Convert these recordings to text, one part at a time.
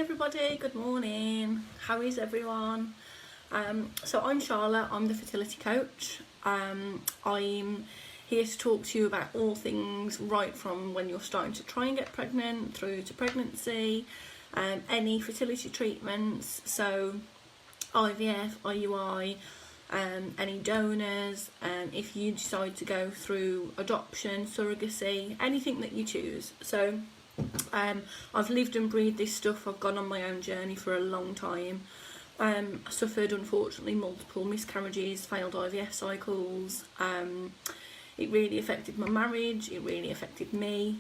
everybody, good morning. How is everyone? So I'm Charlotte, I'm the fertility coach. I'm here to talk to you about all things right from when you're starting to try and get pregnant through to pregnancy, any fertility treatments, so IVF, IUI, any donors, if you decide to go through adoption, surrogacy, anything that you choose. So I've lived and breathed this stuff. I've gone on my own journey for a long time. I suffered, unfortunately, multiple miscarriages, failed IVF cycles. It really affected my marriage. It really affected me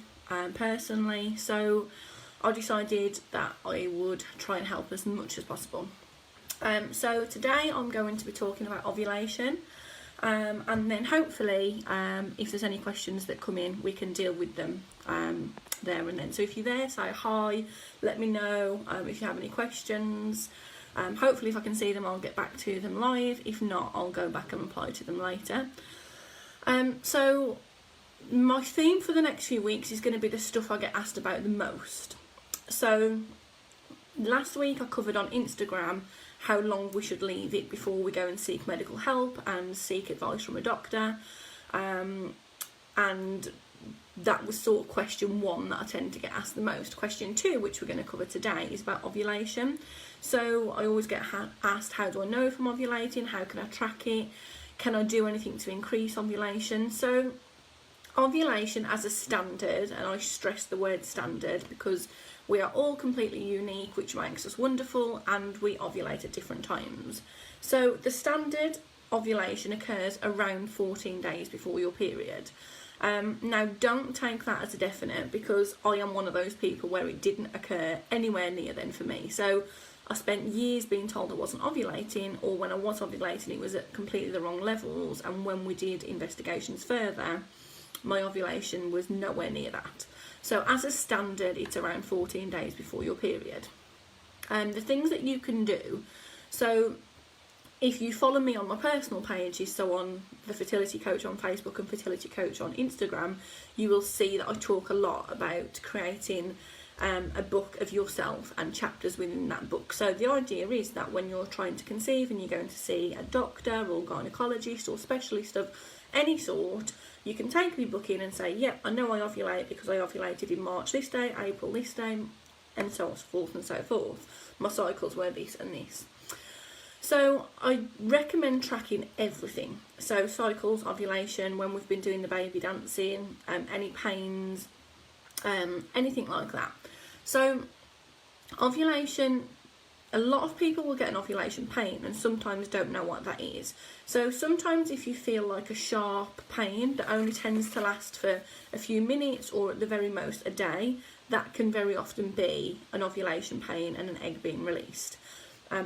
personally. So I decided that I would try and help as much as possible. So today I'm going to be talking about ovulation. And then hopefully, if there's any questions that come in, we can deal with them there and then. So if you're there, say hi, let me know if you have any questions. Hopefully if I can see them, I'll get back to them live. If not, I'll go back and reply to them later. So my theme for the next few weeks is going to be the stuff I get asked about the most. So last week I covered on Instagram how long we should leave it before we go and seek medical help and seek advice from a doctor. And that was sort of question 1 that I tend to get asked the most. Question 2, which we're going to cover today, is about ovulation. So I always get asked, how do I know if I'm ovulating? How can I track it? Can I do anything to increase ovulation? So ovulation as a standard, and I stress the word standard because we are all completely unique, which makes us wonderful, and we ovulate at different times. So the standard ovulation occurs around 14 days before your period. Now don't take that as a definite, because I am one of those people where it didn't occur anywhere near then for me. So I spent years being told I wasn't ovulating, or when I was ovulating it was at completely the wrong levels, and when we did investigations further, my ovulation was nowhere near that. So as a standard, it's around 14 days before your period. The things that you can do, so if you follow me on my personal pages, so on the Fertility Coach on Facebook and Fertility Coach on Instagram, you will see that I talk a lot about creating a book of yourself and chapters within that book. So the idea is that when you're trying to conceive and you're going to see a doctor or gynecologist or specialist of any sort, you can take the book in and say, yep, I know I ovulate because I ovulated in March this day, April this day, and so forth and so forth. My cycles were this and this. So I recommend tracking everything. So cycles, ovulation, when we've been doing the baby dancing, any pains, anything like that. So ovulation, a lot of people will get an ovulation pain and sometimes don't know what that is. So sometimes if you feel like a sharp pain that only tends to last for a few minutes or at the very most a day, that can very often be an ovulation pain and an egg being released.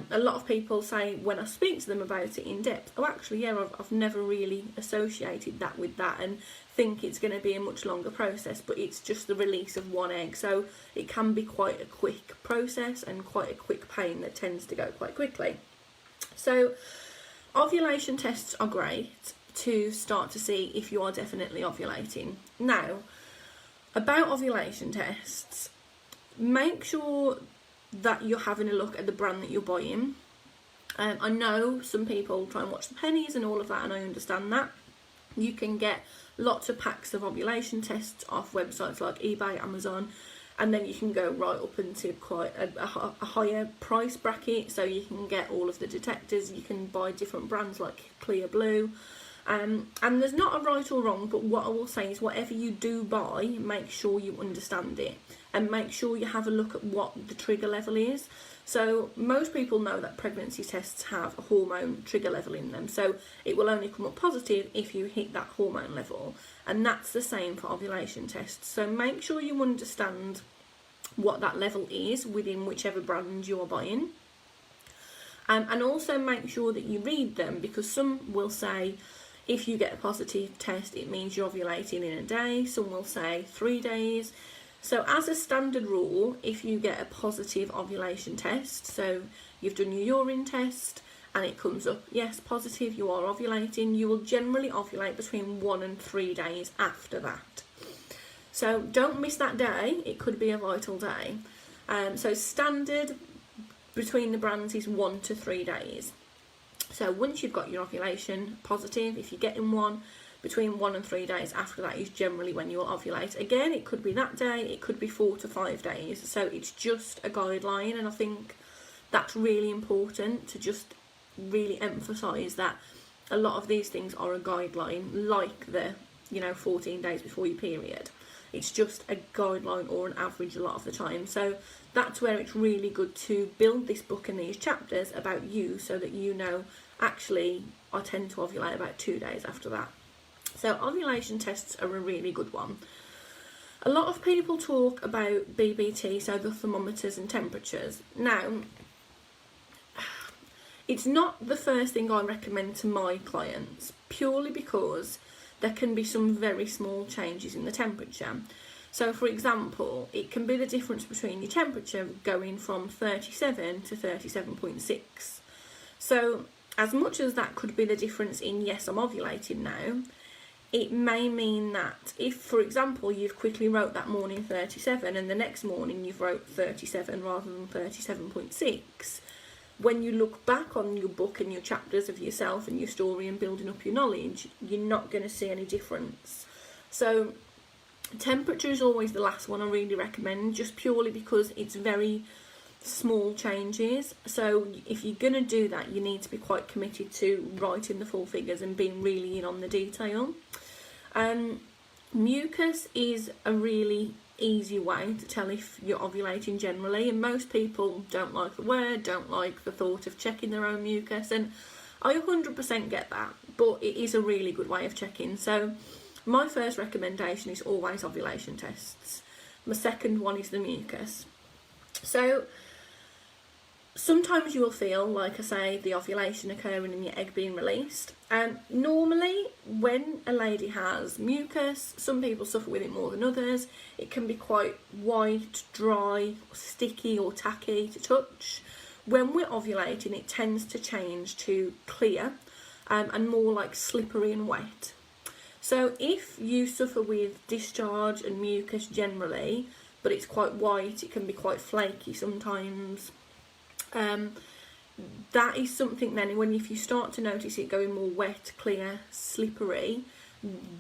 A lot of people say when I speak to them about it in depth, oh actually yeah, I've never really associated that with that, and think it's going to be a much longer process, but it's just the release of one egg. So it can be quite a quick process and quite a quick pain that tends to go quite quickly. So ovulation tests are great to start to see if you are definitely ovulating. Now, about ovulation tests, make sure that you're having a look at the brand that you're buying. I know some people try and watch the pennies and all of that, and I understand that. You can get lots of packs of ovulation tests off websites like eBay, Amazon, and then you can go right up into quite a higher price bracket. So you can get all of the detectors, you can buy different brands like Clear Blue. And there's not a right or wrong, but what I will say is whatever you do buy, make sure you understand it and make sure you have a look at what the trigger level is. So most people know that pregnancy tests have a hormone trigger level in them, so it will only come up positive if you hit that hormone level, and that's the same for ovulation tests. So make sure you understand what that level is within whichever brand you're buying, and also make sure that you read them, because some will say if you get a positive test it means you're ovulating in a day, some will say 3 days. So as a standard rule, if you get a positive ovulation test, so you've done your urine test and it comes up, yes, positive, you are ovulating, you will generally ovulate between 1 and 3 days after that. So don't miss that day, it could be a vital day. So standard between the brands is 1 to 3 days. So once you've got your ovulation positive, if you're getting one, between 1 and 3 days after that is generally when you'll ovulate. Again, it could be that day, it could be 4 to 5 days. So it's just a guideline, and I think that's really important to just really emphasise that a lot of these things are a guideline, like the 14 days before your period. It's just a guideline or an average a lot of the time. So that's where it's really good to build this book and these chapters about you, so that you know, actually I tend to ovulate about 2 days after that. So ovulation tests are a really good one. A lot of people talk about BBT, so the thermometers and temperatures. Now, it's not the first thing I recommend to my clients, purely because there can be some very small changes in the temperature. So for example, it can be the difference between your temperature going from 37 to 37.6. So as much as that could be the difference in, yes, I'm ovulating now, it may mean that if, for example, you've quickly wrote that morning 37 and the next morning you've wrote 37 rather than 37.6, when you look back on your book and your chapters of yourself and your story and building up your knowledge, you're not going to see any difference. So temperature is always the last one I really recommend, just purely because it's very small changes. So if you're going to do that, you need to be quite committed to writing the full figures and being really in on the detail. Mucus is a really easy way to tell if you're ovulating generally, and most people don't like the word, don't like the thought of checking their own mucus, and I 100% get that, but it is a really good way of checking. So my first recommendation is always ovulation tests. My second one is the mucus. So sometimes you will feel, like I say, the ovulation occurring and your egg being released. Normally, when a lady has mucus, some people suffer with it more than others. It can be quite white, dry, sticky or tacky to touch. When we're ovulating, it tends to change to clear and more like slippery and wet. So if you suffer with discharge and mucus generally, but it's quite white, it can be quite flaky sometimes, that is something then, if you start to notice it going more wet, clear, slippery,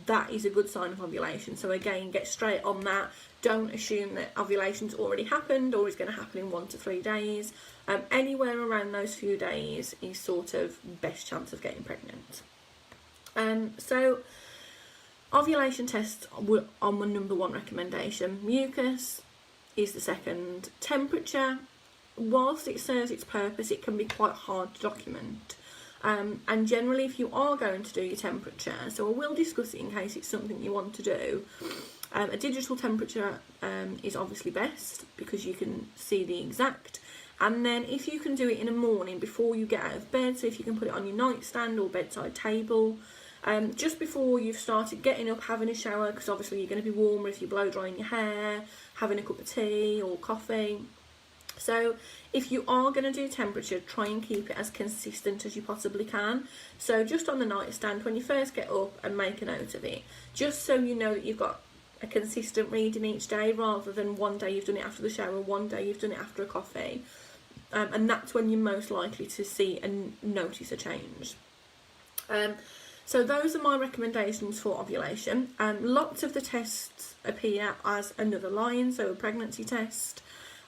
that is a good sign of ovulation. So again, get straight on that. Don't assume that ovulation's already happened or is going to happen in 1 to 3 days. Anywhere around those few days is sort of best chance of getting pregnant. So ovulation tests are my number one recommendation. Mucus is the second. Temperature, whilst it serves its purpose, it can be quite hard to document. And generally, if you are going to do your temperature, so I will discuss it in case it's something you want to do, a digital temperature is obviously best because you can see the exact. And then if you can do it in the morning before you get out of bed, so if you can put it on your nightstand or bedside table, just before you've started getting up, having a shower, because obviously you're going to be warmer if you blow drying your hair, having a cup of tea or coffee. So if you are going to do temperature, try and keep it as consistent as you possibly can. So just on the nightstand when you first get up, and make a note of it, just so you know that you've got a consistent reading each day, rather than one day you've done it after the shower, one day you've done it after a coffee. And that's when you're most likely to see and notice a change. So those are my recommendations for ovulation. Lots of the tests appear as another line, so a pregnancy test.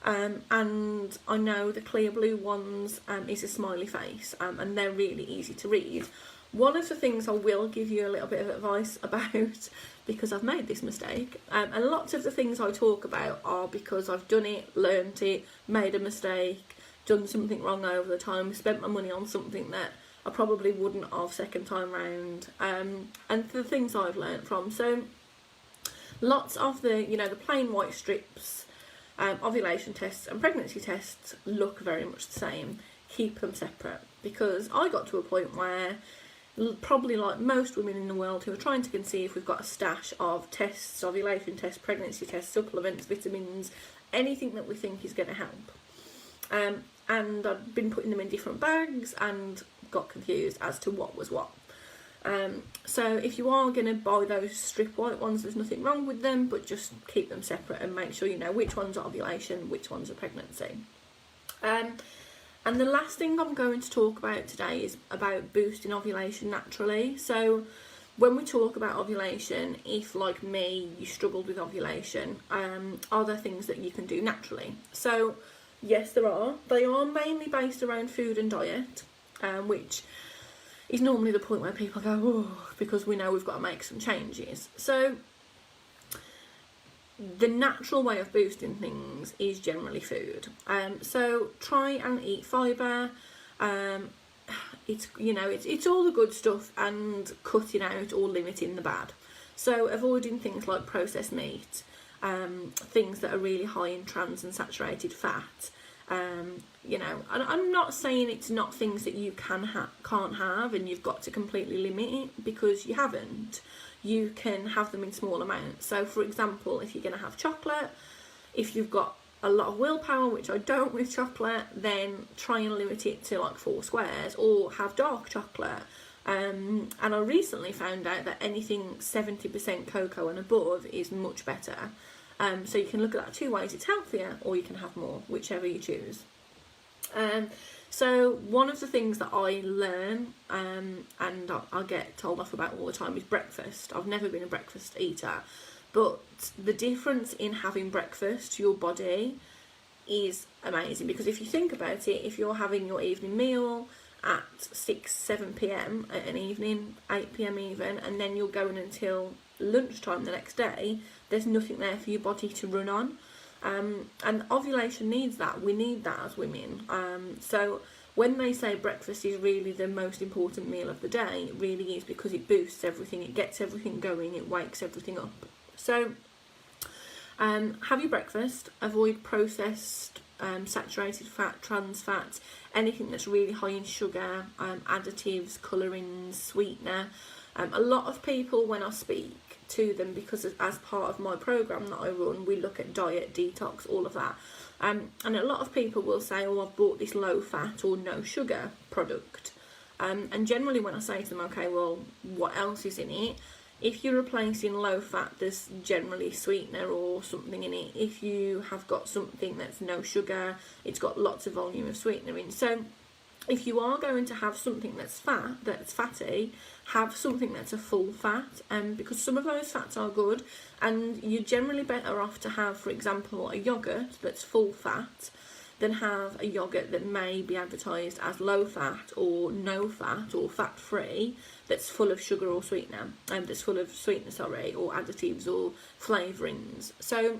And I know the clear blue ones is a smiley face, and they're really easy to read. One of the things I will give you a little bit of advice about, because I've made this mistake, and lots of the things I talk about are because I've done it, learnt it, made a mistake, done something wrong over the time, spent my money on something that I probably wouldn't have second time round, and the things I've learnt from. So lots of the, the plain white strips, ovulation tests and pregnancy tests look very much the same. Keep them separate, because I got to a point where, probably like most women in the world who are trying to conceive, we've got a stash of tests, ovulation tests, pregnancy tests, supplements, vitamins, anything that we think is going to help. And I've been putting them in different bags and got confused as to what was what. So if you are going to buy those strip white ones, there's nothing wrong with them, but just keep them separate and make sure you know which ones are ovulation, which ones are pregnancy. And the last thing I'm going to talk about today is about boosting ovulation naturally. So when we talk about ovulation, if like me, you struggled with ovulation, are there things that you can do naturally? So yes, there are. They are mainly based around food and diet, which is normally the point where people go, oh, because we know we've got to make some changes. So the natural way of boosting things is generally food. So try and eat fibre. It's all the good stuff and cutting out or limiting the bad. So avoiding things like processed meat, things that are really high in trans and saturated fat. And I'm not saying it's not things that you can't have and you've got to completely limit it, because you haven't. You can have them in small amounts. So for example, if you're going to have chocolate, if you've got a lot of willpower, which I don't with chocolate, then try and limit it to like 4 squares, or have dark chocolate. And I recently found out that anything 70% cocoa and above is much better. So you can look at that 2 ways. It's healthier, or you can have more, whichever you choose. So one of the things that I learn, and I get told off about all the time, is breakfast. I've never been a breakfast eater, but the difference in having breakfast to your body is amazing. Because if you think about it, if you're having your evening meal at 6-7 p.m. at an evening, 8 p.m. even, and then you're going until lunchtime the next day, there's nothing there for your body to run on. And ovulation needs that. We need that as women. So when they say breakfast is really the most important meal of the day, it really is, because it boosts everything, it gets everything going, it wakes everything up. So have your breakfast, avoid processed, saturated fat, trans fat, anything that's really high in sugar, additives, colourings, sweetener. A lot of people, when I speak to them, because as part of my programme that I run, we look at diet, detox, all of that. And a lot of people will say, oh, I've bought this low fat or no sugar product. And generally when I say to them, okay, well, what else is in it? If you're replacing low fat, there's generally sweetener or something in it. If you have got something that's no sugar, it's got lots of volume of sweetener in. So if you are going to have something that's fatty, have something that's a full fat, because some of those fats are good, and you're generally better off to have, for example, a yoghurt that's full fat than have a yoghurt that may be advertised as low fat or no fat or fat free, that's full of sugar or sweetener, that's full of sweetener, or additives or flavourings. So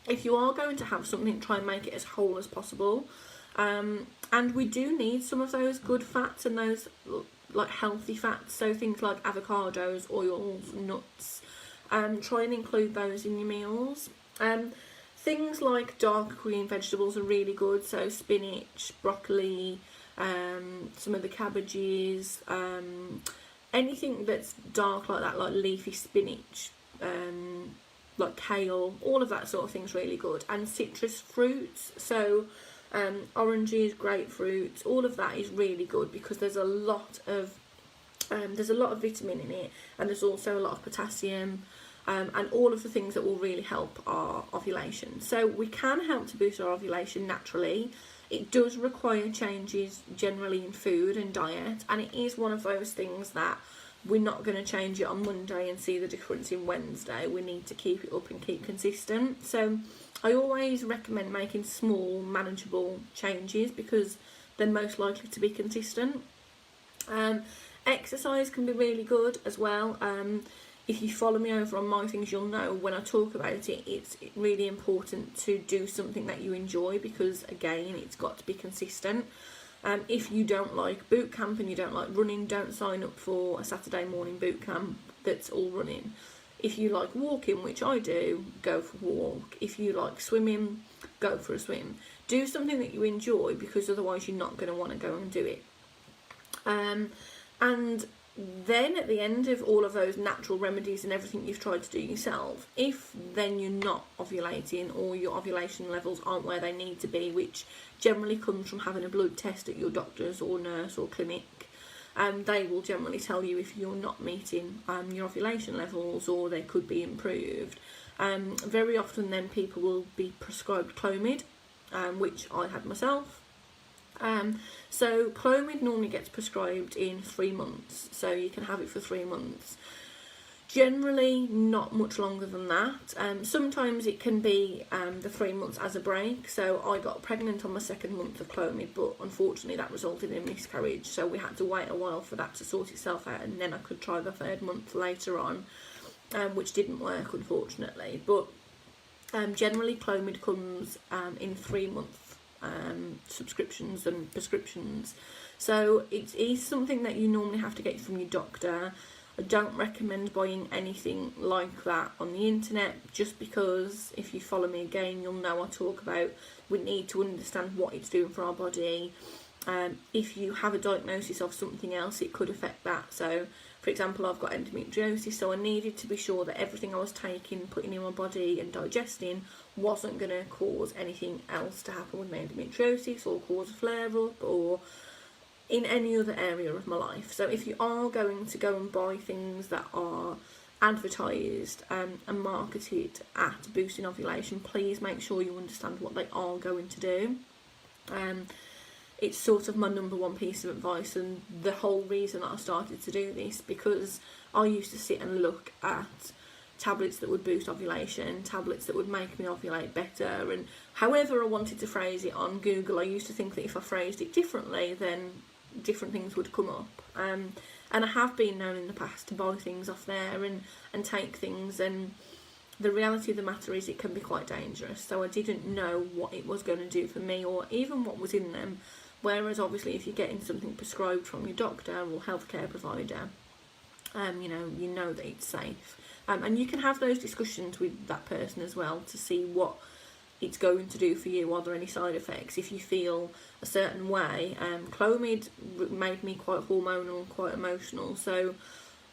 if you are going to have something, try and make it as whole as possible. And we do need some of those good fats and those like healthy fats, so things like avocados, oils, nuts. Try and include those in your meals. Things like dark green vegetables are really good, so spinach, broccoli, some of the cabbages, anything that's dark like that, like leafy spinach, like kale, all of that sort of thing's really good. And citrus fruits, so oranges, grapefruits, all of that is really good, because there's a lot of vitamin in it, and there's also a lot of potassium, and all of the things that will really help our ovulation. So we can help to boost our ovulation naturally. It does require changes generally in food and diet, and it is one of those things that we're not going to change it on Monday and see the difference in Wednesday. We need to keep it up and keep consistent. So I always recommend making small, manageable changes, because they're most likely to be consistent. Exercise can be really good as well. If you follow me over on my things, you'll know when I talk about it, it's really important to do something that you enjoy, because again, it's got to be consistent. If you don't like boot camp and you don't like running, don't sign up for a Saturday morning boot camp that's all running. If you like walking, which I do, go for a walk. If you like swimming, go for a swim. Do something that you enjoy, because otherwise you're not going to want to go and do it. And then at the end of all of those natural remedies and everything you've tried to do yourself, if then you're not ovulating, or your ovulation levels aren't where they need to be, which generally comes from having a blood test at your doctor's or nurse or clinic, they will generally tell you if you're not meeting your ovulation levels, or they could be improved. Very often then people will be prescribed Clomid, which I had myself. So Clomid normally gets prescribed in 3 months, so you can have it for 3 months. Generally not much longer than that. Sometimes it can be the 3 months as a break. So I got pregnant on my 2nd month of Clomid, but unfortunately that resulted in miscarriage, so we had to wait a while for that to sort itself out, and then I could try the 3rd month later on, which didn't work, unfortunately. But generally Clomid comes in 3 month subscriptions and prescriptions, so it is something that you normally have to get from your doctor. I don't recommend buying anything like that on the internet, just because if you follow me again, you'll know I talk about we need to understand what it's doing for our body. If you have a diagnosis of something else, it could affect that. So for example, I've got endometriosis, so I needed to be sure that everything I was taking, putting in my body and digesting wasn't going to cause anything else to happen with my endometriosis, or cause a flare-up, or in any other area of my life. So if you are going to go and buy things that are advertised and marketed at boosting ovulation, please make sure you understand what they are going to do. It's sort of my number one piece of advice, and the whole reason that I started to do this, because I used to sit and look at tablets that would boost ovulation, tablets that would make me ovulate better, and however I wanted to phrase it on Google, I used to think that if I phrased it differently, then different things would come up. And I have been known in the past to buy things off there and take things, and the reality of the matter is it can be quite dangerous. So I didn't know what it was going to do for me, or even what was in them. Whereas obviously if you're getting something prescribed from your doctor or healthcare provider, you know that it's safe. And you can have those discussions with that person as well to see what it's going to do for you. Are there any side effects? If you feel a certain way, Clomid made me quite hormonal, quite emotional. So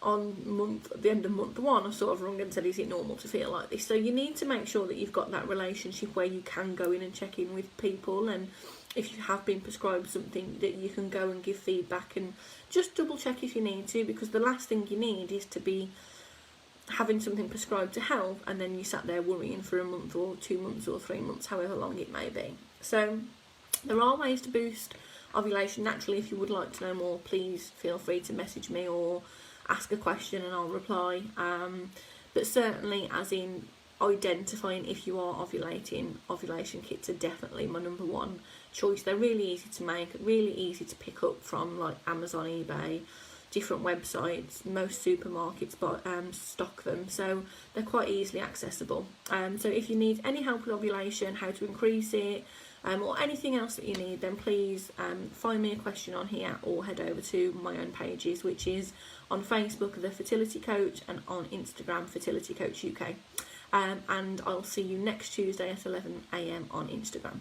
at the end of month 1, I sort of rung and said, is it normal to feel like this? So you need to make sure that you've got that relationship where you can go in and check in with people, and if you have been prescribed something, that you can go and give feedback and just double check if you need to, because the last thing you need is to be having something prescribed to help and then you sat there worrying for a month or 2 months or 3 months, however long it may be. So there are ways to boost ovulation naturally. If you would like to know more, please feel free to message me or ask a question and I'll reply. But certainly, as in identifying if you are ovulating, ovulation kits are definitely my number one choice. They're really easy to make, really easy to pick up from like Amazon, eBay, different websites. Most supermarkets stock them, so they're quite easily accessible. So if you need any help with ovulation, how to increase it, or anything else that you need, then please find me a question on here or head over to my own pages, which is on Facebook, The Fertility Coach, and on Instagram, Fertility Coach UK. And I'll see you next Tuesday at 11 AM on Instagram.